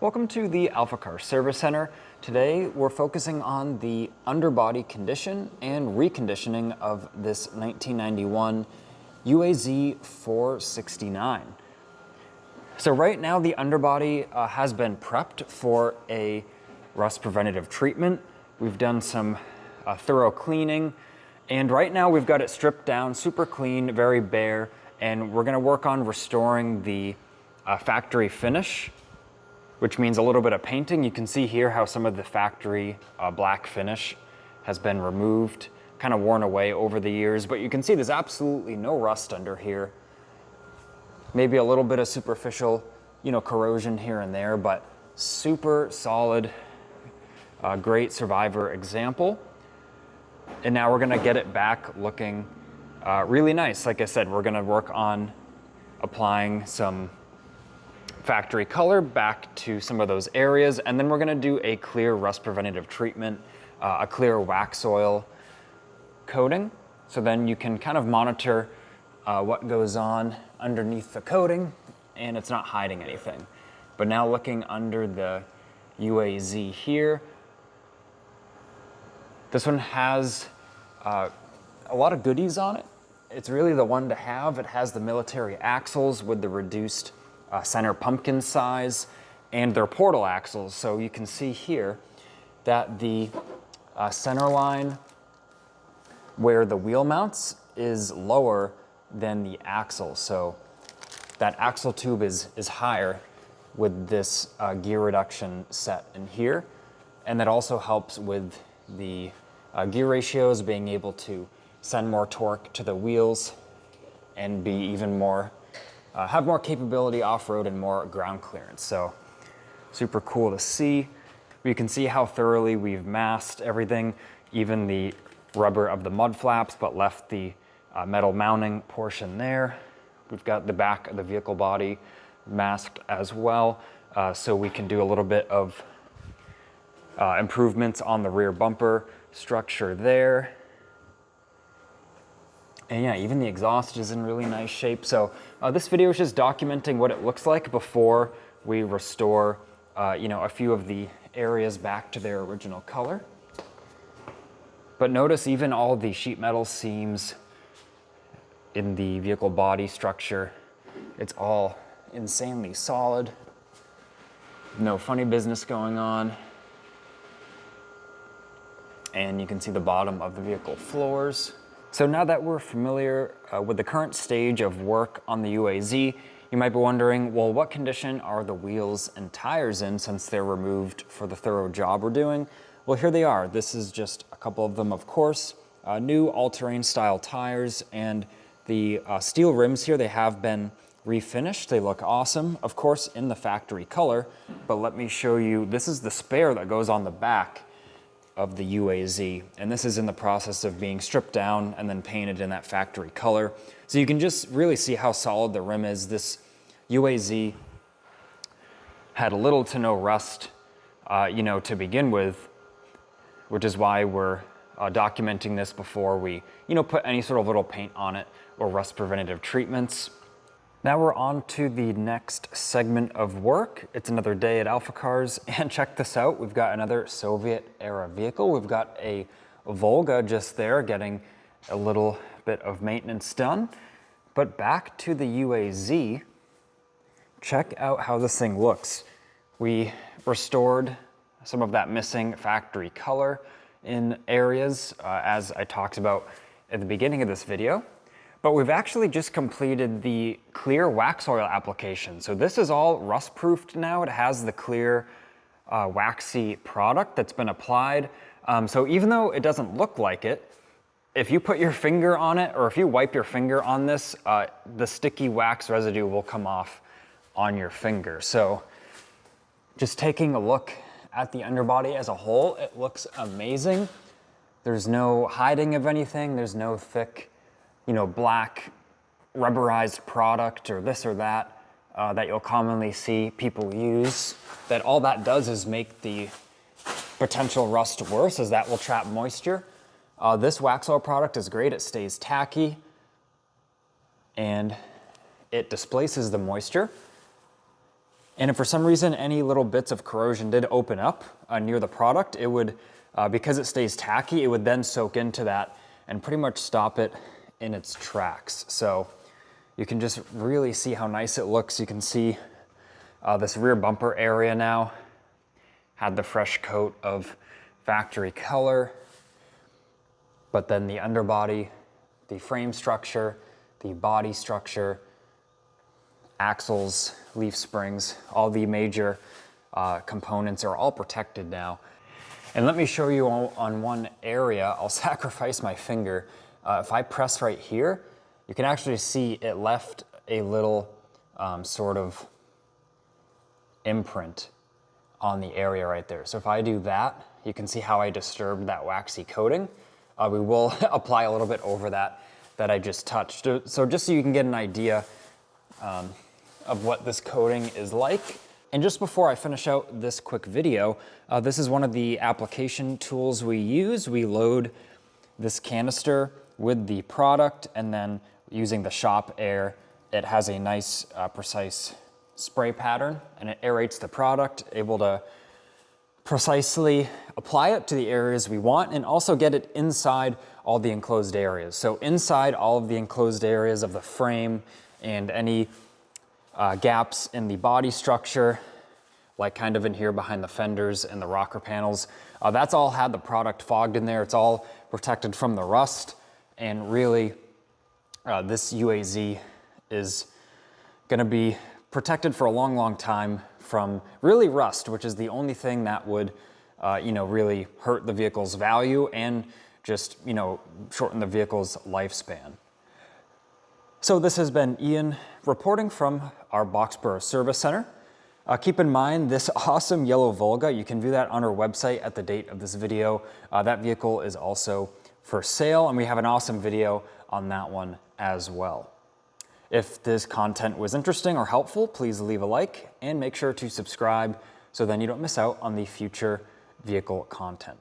Welcome to the AlphaCars Service Center. Today we're focusing on the underbody condition and reconditioning of this 1991 UAZ 469. So right now the underbody has been prepped for a rust preventative treatment. We've done some thorough cleaning, and right now we've got it stripped down, super clean, very bare, and we're gonna work on restoring the factory finish, which means a little bit of painting. You can see here how some of the factory black finish has been removed, kind of worn away over the years, but you can see there's absolutely no rust under here. Maybe a little bit of superficial, corrosion here and there, but super solid, great survivor example. And now we're gonna get it back looking really nice. Like I said, we're gonna work on applying some factory color back to some of those areas, and then we're gonna do a clear rust preventative treatment, a clear Waxoyl coating. So then you can kind of monitor what goes on underneath the coating, and it's not hiding anything. But now looking under the UAZ here, this one has a lot of goodies on it. It's really the one to have. It has the military axles with the reduced center pumpkin size and their portal axles. So you can see here that the center line where the wheel mounts is lower than the axle. So that axle tube is higher with this gear reduction set in here. And that also helps with the gear ratios, being able to send more torque to the wheels and be even more have more capability off-road and more ground clearance. So super cool to see. You can see how thoroughly we've masked everything, even the rubber of the mud flaps, but left the metal mounting portion there. We've got the back of the vehicle body masked as well, so we can do a little bit of improvements on the rear bumper structure there. And yeah, even the exhaust is in really nice shape. So this video is just documenting what it looks like before we restore, a few of the areas back to their original color. But notice even all the sheet metal seams in the vehicle body structure, it's all insanely solid. No funny business going on. And you can see the bottom of the vehicle floors. So now that we're familiar with the current stage of work on the UAZ, you might be wondering, well, what condition are the wheels and tires in since they're removed for the thorough job we're doing? Well, here they are. This is just a couple of them, of course. New all-terrain style tires, and the steel rims here, they have been refinished. They look awesome, of course, in the factory color, but let me show you, this is the spare that goes on the back of the UAZ, and this is in the process of being stripped down and then painted in that factory color. So you can just really see how solid the rim is. This UAZ had little to no rust, to begin with, which is why we're documenting this before we, put any sort of little paint on it or rust preventative treatments. Now we're on to the next segment of work. It's another day at AlphaCars, and check this out. We've got another Soviet era vehicle. We've got a Volga just there getting a little bit of maintenance done. But back to the UAZ, check out how this thing looks. We restored some of that missing factory color in areas, as I talked about at the beginning of this video. But we've actually just completed the clear Waxoyl application. So this is all rust-proofed now. It has the clear waxy product that's been applied. So even though it doesn't look like it, if you put your finger on it, or if you wipe your finger on this, the sticky wax residue will come off on your finger. So just taking a look at the underbody as a whole, it looks amazing. There's no hiding of anything. There's no thick, black rubberized product or this or that that you'll commonly see people use. That all that does is make the potential rust worse, as that will trap moisture. This Waxoyl product is great. It stays tacky and it displaces the moisture. And if for some reason any little bits of corrosion did open up near the product, it would, because it stays tacky, it would then soak into that and pretty much stop it in its tracks. So you can just really see how nice it looks. You can see this rear bumper area now had the fresh coat of factory color, but then the underbody, the frame structure, the body structure, axles, leaf springs, all the major components are all protected now. And let me show you on one area. I'll sacrifice my finger. If I press right here, you can actually see it left a little sort of imprint on the area right there. So if I do that, you can see how I disturbed that waxy coating. We will apply a little bit over that I just touched. So just so you can get an idea of what this coating is like. And just before I finish out this quick video, this is one of the application tools we use. We load this canister with the product, and then using the shop air, it has a nice precise spray pattern, and it aerates the product, able to precisely apply it to the areas we want and also get it inside all the enclosed areas. So inside all of the enclosed areas of the frame and any gaps in the body structure, like kind of in here behind the fenders and the rocker panels, that's all had the product fogged in there. It's all protected from the rust, and really this UAZ is gonna be protected for a long, long time from really rust, which is the only thing that would really hurt the vehicle's value and just shorten the vehicle's lifespan. So this has been Ian reporting from our Boxborough Service Center. Keep in mind this awesome yellow Volga, you can view that on our website at the date of this video. That vehicle is also for sale, and we have an awesome video on that one as well. If this content was interesting or helpful, please leave a like and make sure to subscribe so then you don't miss out on the future vehicle content.